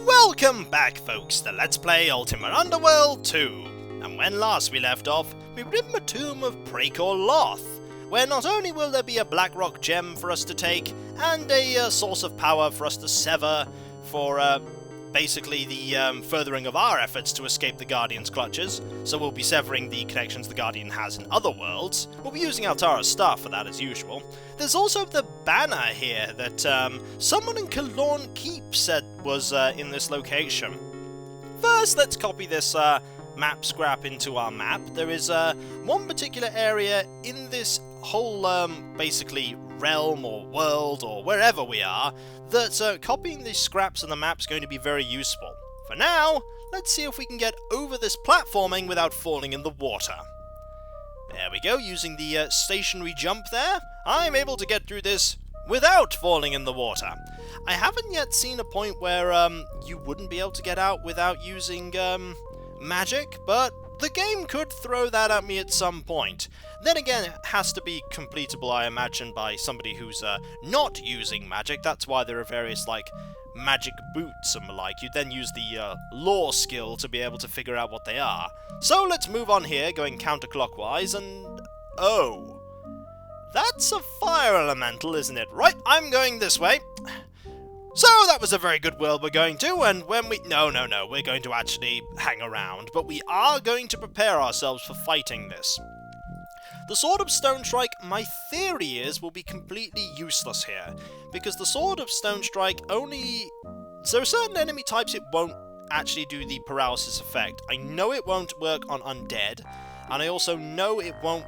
Welcome back, folks, to Let's Play Ultima Underworld 2. And when last we left off, we were in the tomb of Praecor Loth, where not only will there be a black rock gem for us to take, and a source of power for us to sever for basically the furthering of our efforts to escape the Guardian's clutches, so we'll be severing the connections the Guardian has in other worlds. We'll be using Altara's staff for that as usual. There's also the banner here that someone in Killorn Keep said was in this location. First, let's copy this map scrap into our map. There is one particular area in this whole basically realm or world or wherever we are that copying these scraps on the map is going to be very useful. For now, let's see if we can get over this platforming without falling in the water. There we go, using the stationary jump there, I'm able to get through this without falling in the water. I haven't yet seen a point where you wouldn't be able to get out without using magic, but the game could throw that at me at some point. Then again, it has to be completable, I imagine, by somebody who's not using magic. That's why there are various, like, magic boots and the like. You then use the lore skill to be able to figure out what they are. So let's move on here, going counterclockwise, and... oh. That's a fire elemental, isn't it? Right, I'm going this way. So that was a very good world we're going to, and when we... No, we're going to actually hang around, but we are going to prepare ourselves for fighting this. The Sword of Stone Strike, my theory is, will be completely useless here, because the Sword of Stone Strike only... there are certain enemy types it won't actually do the paralysis effect. I know it won't work on undead, and I also know it won't...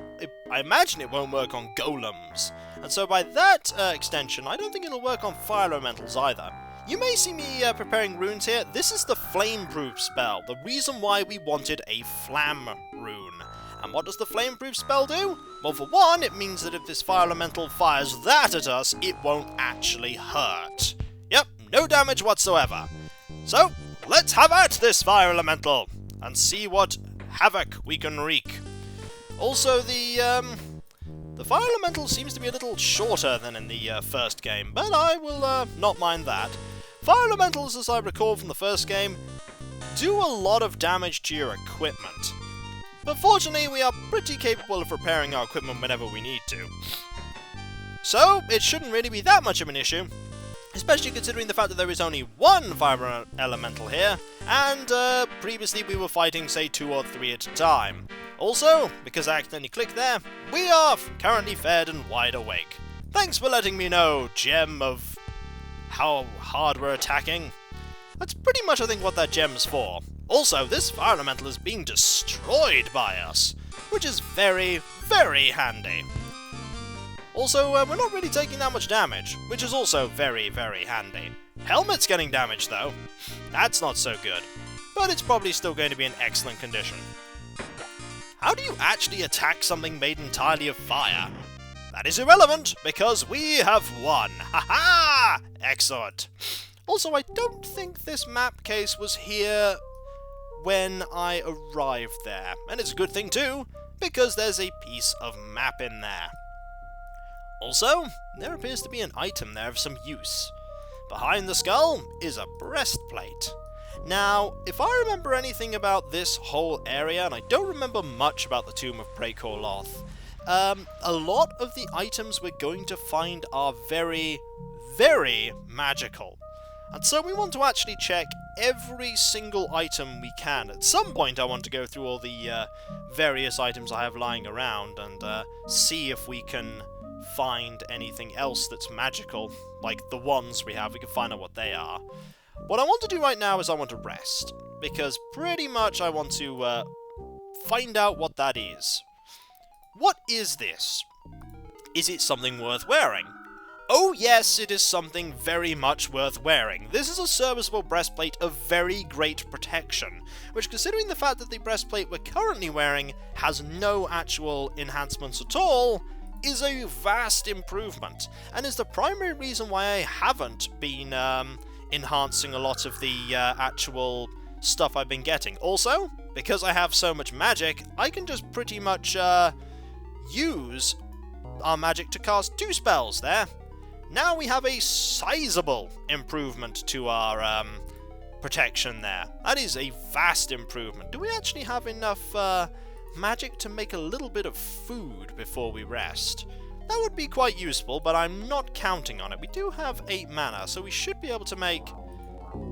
I imagine it won't work on golems. And so by that extension, I don't think it'll work on fire elementals either. You may see me preparing runes here. This is the flame-proof spell, the reason why we wanted a flam rune. And what does the flame-proof spell do? Well, for one, it means that if this fire elemental fires that at us, it won't actually hurt. Yep, no damage whatsoever. So, let's have at this fire elemental, and see what havoc we can wreak. Also, the fire elemental seems to be a little shorter than in the first game, but I will not mind that. Fire elementals, as I recall from the first game, do a lot of damage to your equipment. But fortunately, we are pretty capable of repairing our equipment whenever we need to. So, it shouldn't really be that much of an issue, especially considering the fact that there is only one fire elemental here, and previously we were fighting, say, 2 or 3 at a time. Also, because I accidentally clicked there, we are currently fed and wide awake. Thanks for letting me know, gem of how hard we're attacking. That's pretty much, I think, what that gem's for. Also, this fire elemental is being destroyed by us, which is very, very handy. Also, we're not really taking that much damage, which is also very, very handy. Helmet's getting damaged, though. That's not so good, but it's probably still going to be in excellent condition. How do you actually attack something made entirely of fire? That is irrelevant, because we have won! Ha-ha! Excellent. Also, I don't think this map case was here when I arrived there. And it's a good thing too, because there's a piece of map in there. Also, there appears to be an item there of some use. Behind the skull is a breastplate. Now, if I remember anything about this whole area, and I don't remember much about the tomb of Praecor Loth, a lot of the items we're going to find are very, very magical. And so we want to actually check every single item we can. At some point I want to go through all the various items I have lying around and see if we can find anything else that's magical, like the ones we have. We can find out what they are. What I want to do right now is I want to rest, because pretty much I want to find out what that is. What is this? Is it something worth wearing? Oh yes, it is something very much worth wearing. This is a serviceable breastplate of very great protection, which, considering the fact that the breastplate we're currently wearing has no actual enhancements at all, is a vast improvement, and is the primary reason why I haven't been enhancing a lot of the actual stuff I've been getting. Also, because I have so much magic, I can just pretty much use our magic to cast 2 spells there. Now we have a sizable improvement to our protection there. That is a vast improvement. Do we actually have enough magic to make a little bit of food before we rest? That would be quite useful, but I'm not counting on it. We do have 8 mana, so we should be able to make...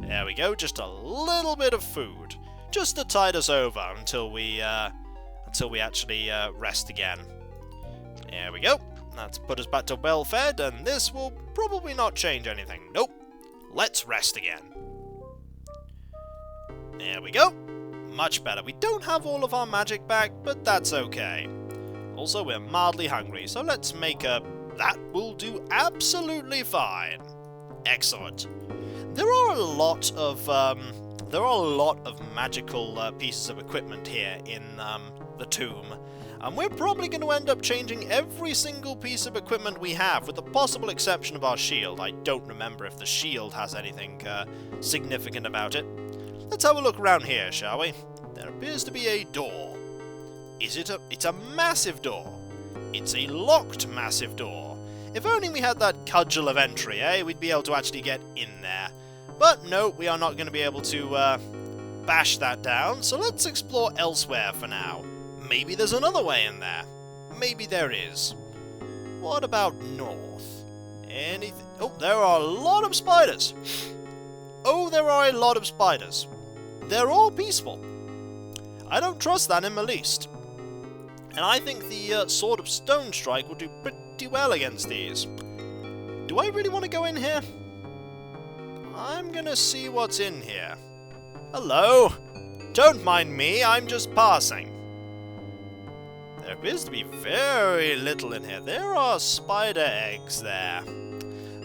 There we go, just a little bit of food. Just to tide us over until we actually rest again. There we go. That's put us back to well-fed, and this will probably not change anything. Nope. Let's rest again. There we go. Much better. We don't have all of our magic back, but that's okay. Also, we're mildly hungry, so let's make a... That will do absolutely fine. Excellent. There are a lot of magical pieces of equipment here in the tomb, and we're probably going to end up changing every single piece of equipment we have, with the possible exception of our shield. I don't remember if the shield has anything significant about it. Let's have a look around here, shall we? There appears to be a door. Is it a... It's a massive door. It's a locked massive door. If only we had that cudgel of entry, eh? We'd be able to actually get in there. But no, we are not going to be able to bash that down, so let's explore elsewhere for now. Maybe there's another way in there. Maybe there is. What about north? Anything... Oh, there are a lot of spiders. Oh, there are a lot of spiders. They're all peaceful. I don't trust that in the least. And I think the Sword of Stone Strike will do pretty well against these. Do I really want to go in here? I'm gonna see what's in here. Hello? Don't mind me, I'm just passing. There appears to be very little in here. There are spider eggs there.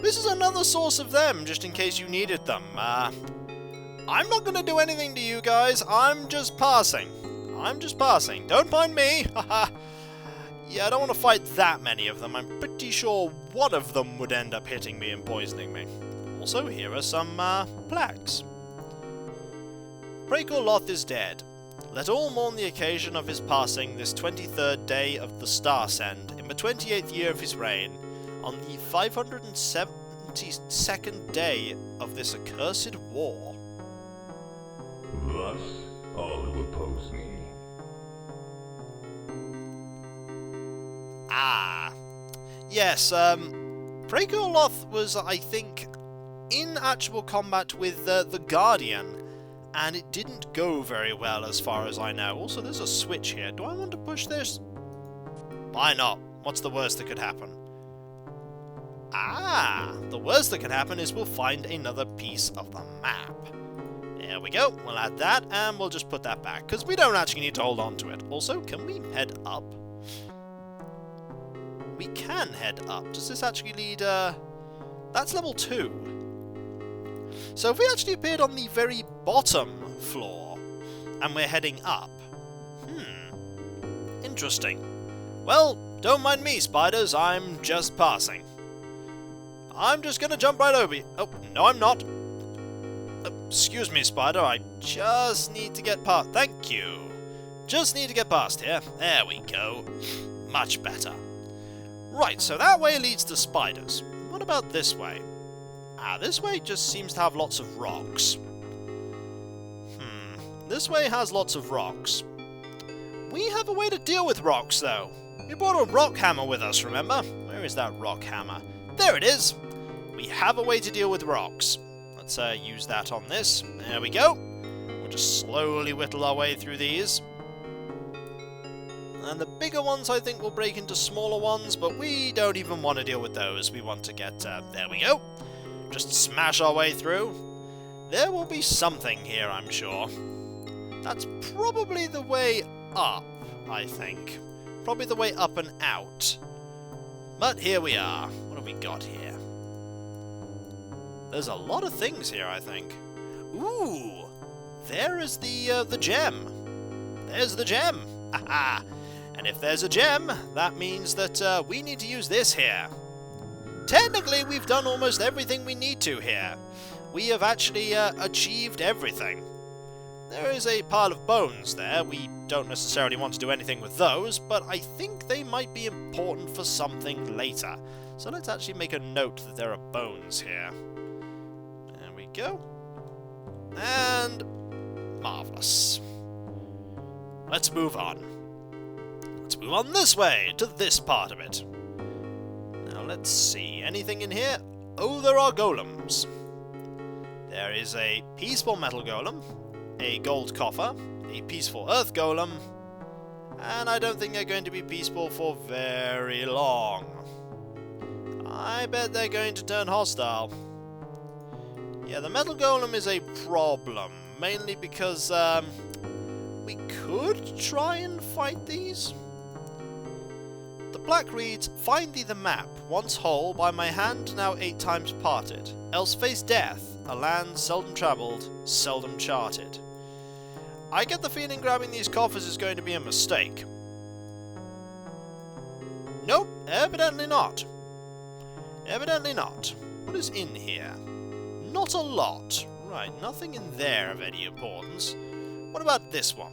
This is another source of them, just in case you needed them. I'm not gonna do anything to you guys, I'm just passing. I'm just passing. Don't mind me! Haha. Yeah, I don't want to fight that many of them. I'm pretty sure one of them would end up hitting me and poisoning me. Also, here are some plaques. Praecor Loth is dead. Let all mourn the occasion of his passing this 23rd day of the Starsend, in the 28th year of his reign, on the 572nd day of this accursed war. Thus, all who oppose me. Ah. Yes, Praecor Loth was, I think, in actual combat with the Guardian, and it didn't go very well as far as I know. Also, there's a switch here. Do I want to push this? Why not? What's the worst that could happen? Ah! The worst that could happen is we'll find another piece of the map. There we go. We'll add that, and we'll just put that back, because we don't actually need to hold on to it. Also, can we head up? We can head up. Does this actually lead, That's level 2. So if we actually appeared on the very bottom floor, and we're heading up... Interesting. Well, don't mind me, spiders, I'm just passing. I'm just gonna jump right over you. Oh, no I'm not. Excuse me, spider, I just need to get past... Thank you. Just need to get past here. There we go. Much better. Right, so that way leads to spiders. What about this way? Ah, this way just seems to have lots of rocks. This way has lots of rocks. We have a way to deal with rocks, though. We brought a rock hammer with us, remember? Where is that rock hammer? There it is! We have a way to deal with rocks. Let's use that on this. There we go. We'll just slowly whittle our way through these. And the bigger ones, I think, will break into smaller ones, but we don't even want to deal with those. We want to get... there we go. Just smash our way through. There will be something here, I'm sure. That's probably the way up, I think. Probably the way up and out. But here we are. What have we got here? There's a lot of things here, I think. Ooh! There is the gem. There's the gem. Haha! And if there's a gem, that means that we need to use this here. Technically, we've done almost everything we need to here. We have actually achieved everything. There is a pile of bones there. We don't necessarily want to do anything with those, but I think they might be important for something later. So let's actually make a note that there are bones here. There we go. Marvellous. Let's move on. Let's move on this way, to this part of it. Now let's see, anything in here? Oh, there are golems. There is a peaceful metal golem, a gold coffer, a peaceful earth golem, and I don't think they're going to be peaceful for very long. I bet they're going to turn hostile. Yeah, the metal golem is a problem, mainly because we could try and fight these. The black reads, "Find thee the map, once whole, by my hand now 8 times parted, else face death, a land seldom travelled, seldom charted." I get the feeling grabbing these coffers is going to be a mistake. Nope, evidently not. Evidently not. What is in here? Not a lot. Right, nothing in there of any importance. What about this one?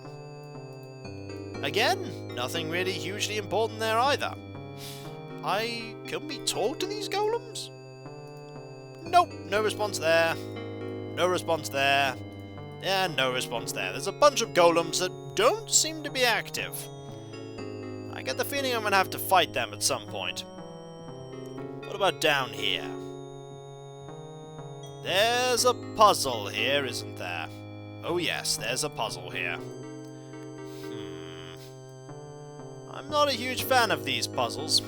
Again, nothing really hugely important there either. Can we talk to these golems? Nope, no response there. No response there. And no response there. There's a bunch of golems that don't seem to be active. I get the feeling I'm going to have to fight them at some point. What about down here? There's a puzzle here, isn't there? Oh yes, there's a puzzle here. I'm not a huge fan of these puzzles.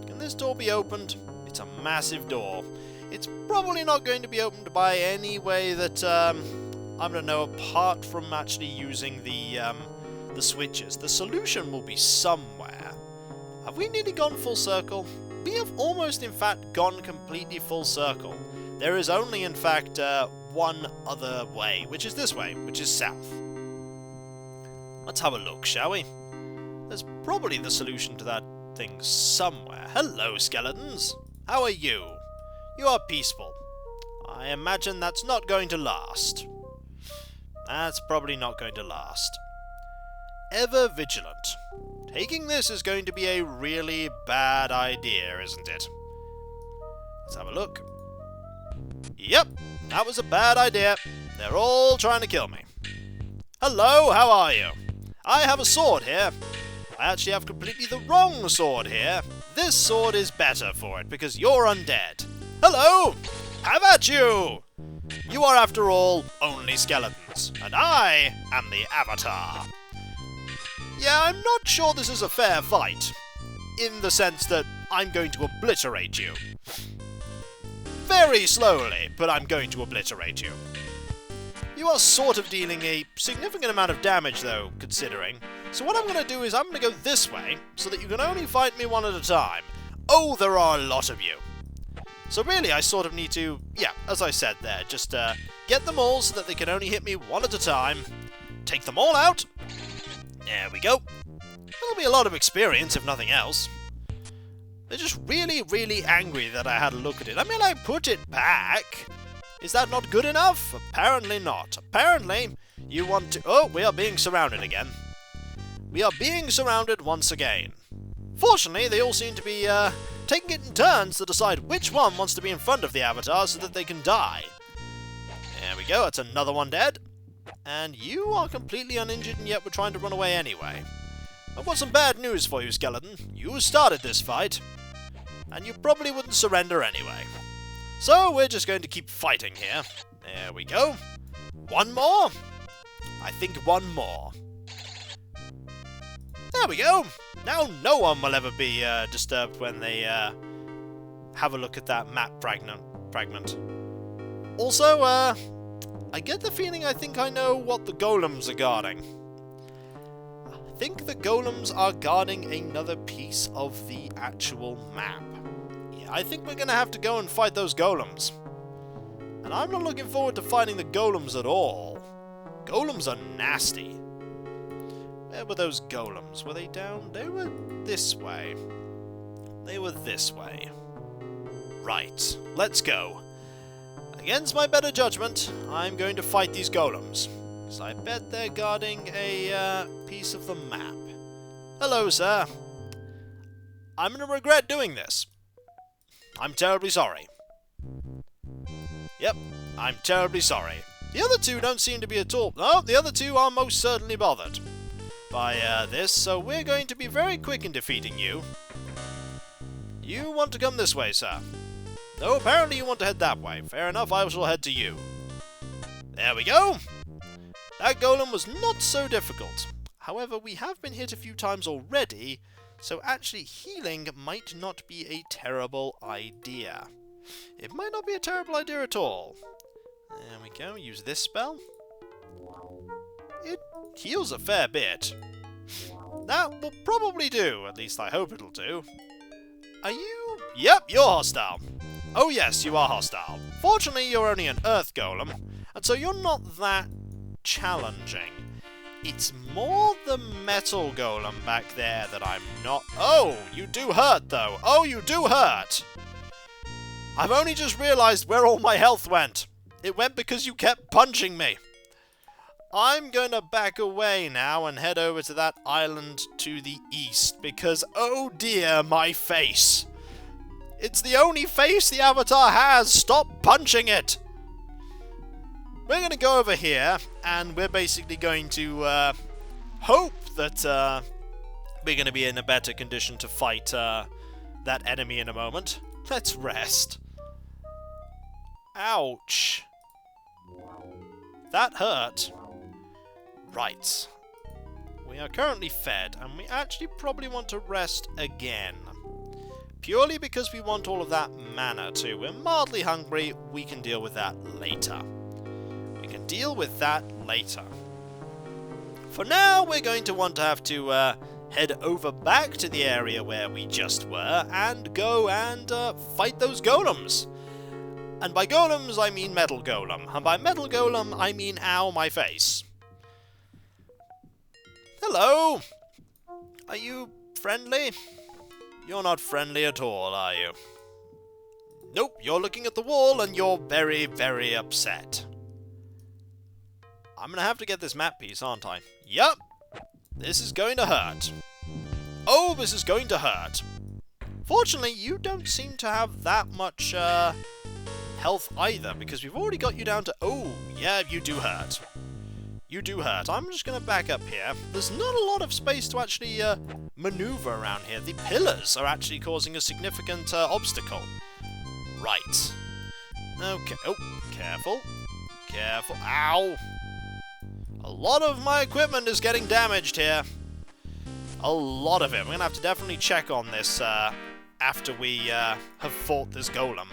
Can this door be opened? It's a massive door. It's probably not going to be opened by any way that I'm going to know apart from actually using the switches. The solution will be somewhere. Have we nearly gone full circle? We have almost, in fact, gone completely full circle. There is only, in fact, one other way, which is this way, which is south. Let's have a look, shall we? There's probably the solution to that thing somewhere. Hello, skeletons. How are you? You are peaceful. I imagine that's not going to last. That's probably not going to last. Ever vigilant. Taking this is going to be a really bad idea, isn't it? Let's have a look. Yep, that was a bad idea. They're all trying to kill me. Hello, how are you? I have a sword here. I actually have completely the wrong sword here. This sword is better for it, because you're undead. Hello! Have at you! You are, after all, only skeletons, and I am the Avatar. Yeah, I'm not sure this is a fair fight, in the sense that I'm going to obliterate you. Very slowly, but I'm going to obliterate you. You are sort of dealing a significant amount of damage, though, considering. So what I'm going to do is I'm going to go this way, so that you can only fight me one at a time. Oh, there are a lot of you. So really, I sort of need to, yeah, as I said there, just get them all so that they can only hit me one at a time. Take them all out. There we go. That'll be a lot of experience, if nothing else. They're just really, really angry that I had a look at it. I mean, I put it back. Is that not good enough? Apparently not. Apparently, you want to... Oh, we are being surrounded again. We are being surrounded once again. Fortunately, they all seem to be taking it in turns to decide which one wants to be in front of the Avatar so that they can die. There we go, that's another one dead. And you are completely uninjured, and yet we're trying to run away anyway. I've got some bad news for you, skeleton. You started this fight, and you probably wouldn't surrender anyway. So we're just going to keep fighting here. There we go. One more? I think one more. There we go. Now no one will ever be disturbed when they have a look at that map fragment. Also, I get the feeling I think I know what the golems are guarding. I think the golems are guarding another piece of the actual map. Yeah, I think we're going to have to go and fight those golems. And I'm not looking forward to fighting the golems at all. Golems are nasty. Where were those golems? Were they down? They were this way. They were this way. Right, let's go. Against my better judgment, I'm going to fight these golems. Because I bet they're guarding a piece of the map. Hello, sir. I'm going to regret doing this. I'm terribly sorry. Yep, I'm terribly sorry. The other two don't seem to be at all... No, the other two are most certainly bothered by this, so we're going to be very quick in defeating you. You want to come this way, sir? No, apparently you want to head that way. Fair enough, I shall head to you. There we go! That golem was not so difficult. However, we have been hit a few times already, so actually healing might not be a terrible idea. It might not be a terrible idea at all. There we go, use this spell. It heals a fair bit. That will probably do, at least I hope it'll do. Are you... Yep, you're hostile. Oh yes, you are hostile. Fortunately, you're only an earth golem, and so you're not that challenging. It's more the metal golem back there that I'm not... Oh, you do hurt, though. Oh, you do hurt! I've only just realised where all my health went. It went because you kept punching me. I'm going to back away now and head over to that island to the east, because, oh dear, my face. It's the only face the Avatar has. Stop punching it! We're going to go over here, and we're basically going to hope that we're going to be in a better condition to fight that enemy in a moment. Let's rest. Ouch. That hurt. Right. We are currently fed, and we actually probably want to rest again. Purely because we want all of that mana too. We're mildly hungry, we can deal with that later. We can deal with that later. For now, we're going to want to have to head over back to the area where we just were and go and fight those golems. And by golems, I mean metal golem. And by metal golem, I mean ow, my face. Hello! Are you friendly? You're not friendly at all, are you? Nope, you're looking at the wall and you're very, very upset. I'm gonna have to get this map piece, aren't I? Yup! This is going to hurt. Oh, this is going to hurt. Fortunately, you don't seem to have that much health either, because we've already got you down to... Oh, yeah, you do hurt. You do hurt. I'm just going to back up here. There's not a lot of space to actually maneuver around here. The pillars are actually causing a significant obstacle. Right. Okay. Oh, careful. Careful. Ow! A lot of my equipment is getting damaged here. A lot of it. We're going to have to definitely check on this after we have fought this golem.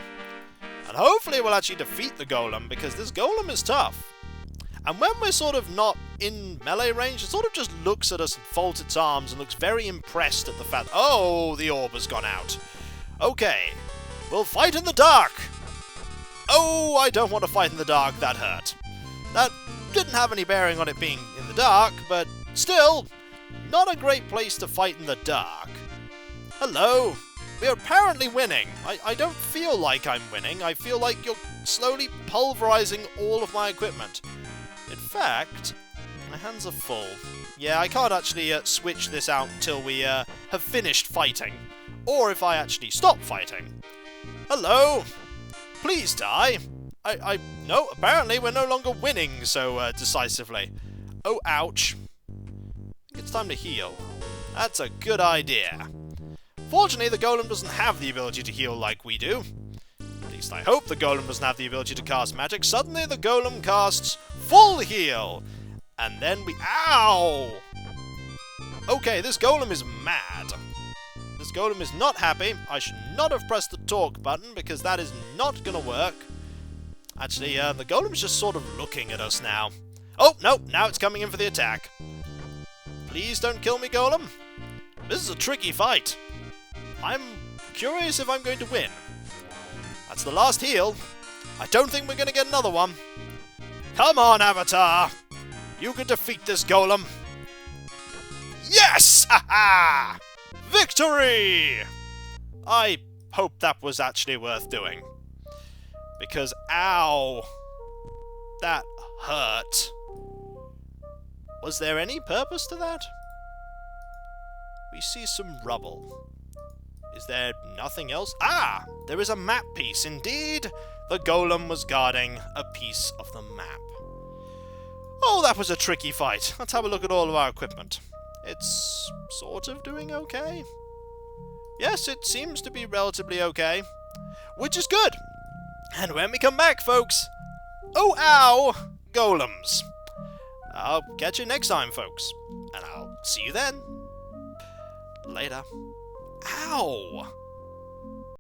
And hopefully we'll actually defeat the golem, because this golem is tough. And when we're sort of not in melee range, it sort of just looks at us and folds its arms and looks very impressed at the fact... Oh, the orb has gone out. Okay. We'll fight in the dark. Oh, I don't want to fight in the dark. That hurt. That didn't have any bearing on it being in the dark, but still, not a great place to fight in the dark. Hello. We're apparently winning. I don't feel like I'm winning. I feel like you're slowly pulverizing all of my equipment. In fact, my hands are full. Yeah, I can't actually switch this out until we have finished fighting. Or if I actually stop fighting. Hello? Please die. No, apparently we're no longer winning so decisively. Oh, ouch. It's time to heal. That's a good idea. Fortunately, the golem doesn't have the ability to heal like we do. At least I hope the golem doesn't have the ability to cast magic. Suddenly the golem casts full heal. And then we... Ow! Okay, this golem is mad. This golem is not happy. I should not have pressed the talk button, because that is not going to work. Actually, the golem's just sort of looking at us now. Oh, no, now it's coming in for the attack. Please don't kill me, golem. This is a tricky fight. I'm curious if I'm going to win. That's the last heal. I don't think we're going to get another one. Come on, Avatar. You can defeat this golem. Yes! Ha-ha! Victory! I hope that was actually worth doing. Because, ow, that hurt. Was there any purpose to that? We see some rubble. Is there nothing else? Ah! There is a map piece, indeed! The golem was guarding a piece of the map. that was a tricky fight. Let's have a look at all of our equipment. It's sort of doing okay. Yes, it seems to be relatively okay. Which is good. And when we come back, folks... Oh, ow! Golems. I'll catch you next time, folks. And I'll see you then. Later. Ow!